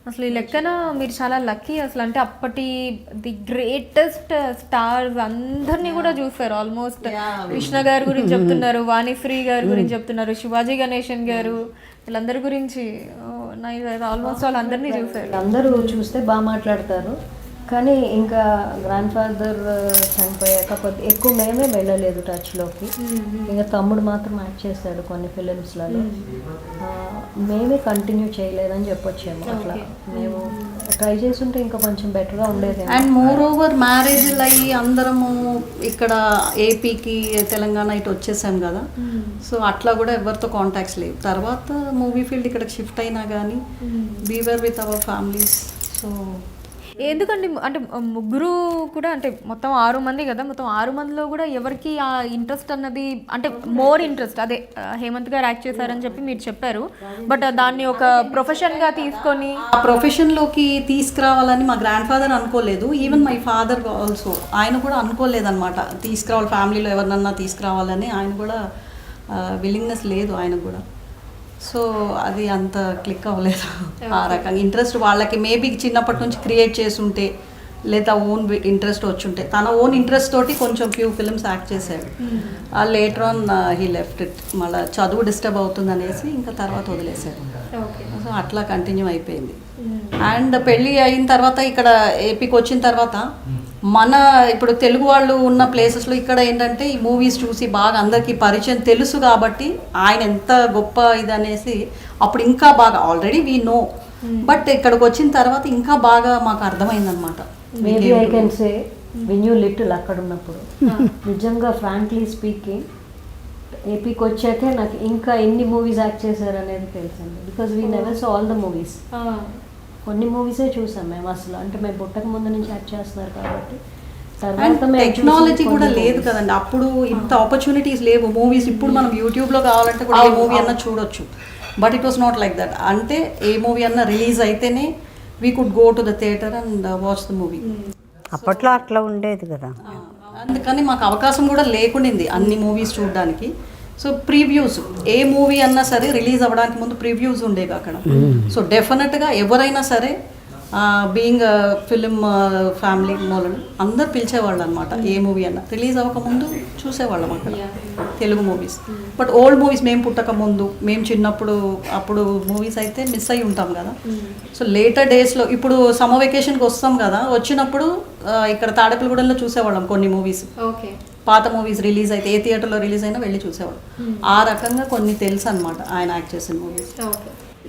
అసలు ఈ లెక్కన మీరు చాలా లక్కీ అసలు. అంటే అప్పటి ది గ్రేటెస్ట్ స్టార్స్ అందరినీ కూడా చూస్తారు ఆల్మోస్ట్. కృష్ణ గారి గురించి చెప్తున్నారు, వాణిశ్రీ గారి గురించి చెప్తున్నారు, శివాజీ గణేశన్ గారు, వీళ్ళందరి గురించి ఆల్మోస్ట్ వాళ్ళందరినీ చూసారు. అందరూ చూస్తే బాగా మాట్లాడతారు, కానీ ఇంకా గ్రాండ్ ఫాదర్ చనిపోయాక ఎక్కువ మేమే వెళ్ళలేదు టచ్లోకి. ఇంకా తమ్ముడు మాత్రం యాక్ట్ చేశాడు కొన్ని ఫిలిమ్స్లలో, మేమే కంటిన్యూ చేయలేదని చెప్పొచ్చేమో. అట్లా మేము ట్రై చేస్తుంటే ఇంకా కొంచెం బెటర్గా ఉండేది. అండ్ మోర్ ఓవర్ మ్యారేజ్లు అయ్యి అందరము ఇక్కడ ఏపీకి తెలంగాణ ఇటు వచ్చేసాం కదా, సో అట్లా కూడా ఎవరితో కాంటాక్ట్స్ లేవు. తర్వాత మూవీ ఫీల్డ్ ఇక్కడికి షిఫ్ట్ అయినా కానీ beaver with our families. So ఎందుకండి అంటే ముగ్గురు కూడా అంటే మొత్తం 6 మంది కదా, మొత్తం 6 మందిలో కూడా ఎవరికి ఆ ఇంట్రెస్ట్ అన్నది అంటే మోర్ ఇంట్రెస్ట్ అదే హేమంత్ గారు యాక్ట్ చేశారని చెప్పి మీరు చెప్పారు, బట్ దాన్ని ఒక ప్రొఫెషన్గా తీసుకొని ఆ ప్రొఫెషన్లోకి తీసుకురావాలని మా గ్రాండ్ ఫాదర్ అనుకోలేదు, ఈవెన్ మై ఫాదర్ ఆల్సో ఆయన కూడా అనుకోలేదన్నమాట. తీసుకురావాలి ఫ్యామిలీలో ఎవరినన్నా తీసుకురావాలని ఆయన కూడా విల్లింగ్నెస్ లేదు ఆయనకు కూడా. సో అది అంత క్లిక్ అవ్వలేదు. ఆ రకంగా ఇంట్రెస్ట్ వాళ్ళకి మేబీ చిన్నప్పటి నుంచి క్రియేట్ చేసుంటే లేదా ఓన్ ఇంట్రెస్ట్ వచ్చుంటే, తన ఓన్ ఇంట్రెస్ట్ తోటి కొంచెం ఫ్యూ ఫిల్మ్స్ యాక్ట్ చేశాడు. Later on he left it, మళ్ళీ చదువు డిస్టర్బ్ అవుతుంది అనేసి ఇంకా తర్వాత వదిలేశాడు. సో అట్లా కంటిన్యూ అయిపోయింది. అండ్ పెళ్ళి అయిన తర్వాత ఇక్కడ ఏపీకి వచ్చిన తర్వాత మన ఇప్పుడు తెలుగు వాళ్ళు ఉన్న ప్లేసెస్లో ఇక్కడ ఏంటంటే ఈ మూవీస్ చూసి బాగా అందరికీ పరిచయం తెలుసు కాబట్టి ఆయన ఎంత గొప్ప ఇది అనేసి అప్పుడు ఇంకా బాగా ఆల్రెడీ వీ నో, బట్ ఇక్కడికి వచ్చిన తర్వాత ఇంకా బాగా మాకు అర్థమైందనమాట. Maybe I can say when you little అక్కడ ఉన్నప్పుడు నిజంగా ఫ్రాంక్లీ స్పీకింగ్ ఏపీకి వచ్చాకే నాకు ఇంకా ఎన్ని మూవీస్ యాక్ట్ చేశారు అనేది తెలుసండి. Because we never saw all the movies. కొన్ని మూవీసే చూసాం మేము అసలు, అంటే మేము పుట్టక ముందు నుంచి యాక్ట్ చేస్తున్నారు కాబట్టి. టెక్నాలజీ కూడా లేదు కదండి అప్పుడు, ఇంత ఆపర్చునిటీస్ లేవు మూవీస్. ఇప్పుడు మనం యూట్యూబ్లో కావాలంటే కూడా ఏ మూవీ అన్నా చూడొచ్చు, but it was not like that. అంటే ఏ మూవీ అన్నా రిలీజ్ అయితేనే we could go to the theatre and watch the movie. అప్పట్లో అట్లా ఉండేది కదా, అందుకని మాకు అవకాశం కూడా లేకుండింది అన్ని మూవీస్ చూడడానికి. సో ప్రీవ్యూస్ ఏ మూవీ అన్నా సరే రిలీజ్ అవ్వడానికి ముందు ప్రీవ్యూస్ ఉండేవి అక్కడ. సో డెఫినెట్గా ఎవరైనా సరే బీయింగ్ ఫిలిం ఫ్యామిలీ మూలన అందరు పిలిచేవాళ్ళు అనమాట. ఏ మూవీ అన్నా రిలీజ్ అవ్వకముందు చూసేవాళ్ళం అక్కడ Telugu movies. But old movies మేము పుట్టక ముందు, మేము చిన్నప్పుడు అప్పుడు మూవీస్ అయితే మిస్ అయి ఉంటాం కదా. సో లేటర్ డేస్లో ఇప్పుడు సమ్మర్ వెకేషన్కి వస్తాం కదా, వచ్చినప్పుడు ఇక్కడ తాడేపల్లిగూడెంలో చూసేవాళ్ళం కొన్ని మూవీస్. పాత మూవీస్ రిలీజ్ అయితే ఏ థియేటర్లో రిలీజ్ అయినా వెళ్ళి చూసేవాళ్ళం. ఆ రకంగా కొన్ని తెలుసు అనమాట ఆయన యాక్ట్ చేసిన మూవీస్.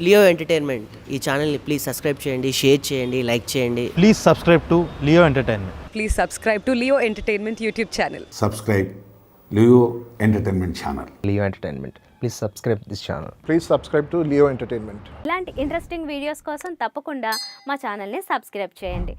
లియో ఎంటర్టైన్మెంట్ ఈ ఛానల్ని ప్లీజ్ సబ్స్క్రైబ్ చేయండి, షేర్ చేయండి, లైక్ చేయండి. Please subscribe to Leo entertainment. Please subscribe to Leo Entertainment YouTube channel. Subscribe Leo Entertainment channel. Leo Entertainment. Please subscribe this channel. Please subscribe to Leo Entertainment. ఇలాంటి interesting videos కోసం తప్పకుండా మా ఛానల్ని subscribe చేయండి.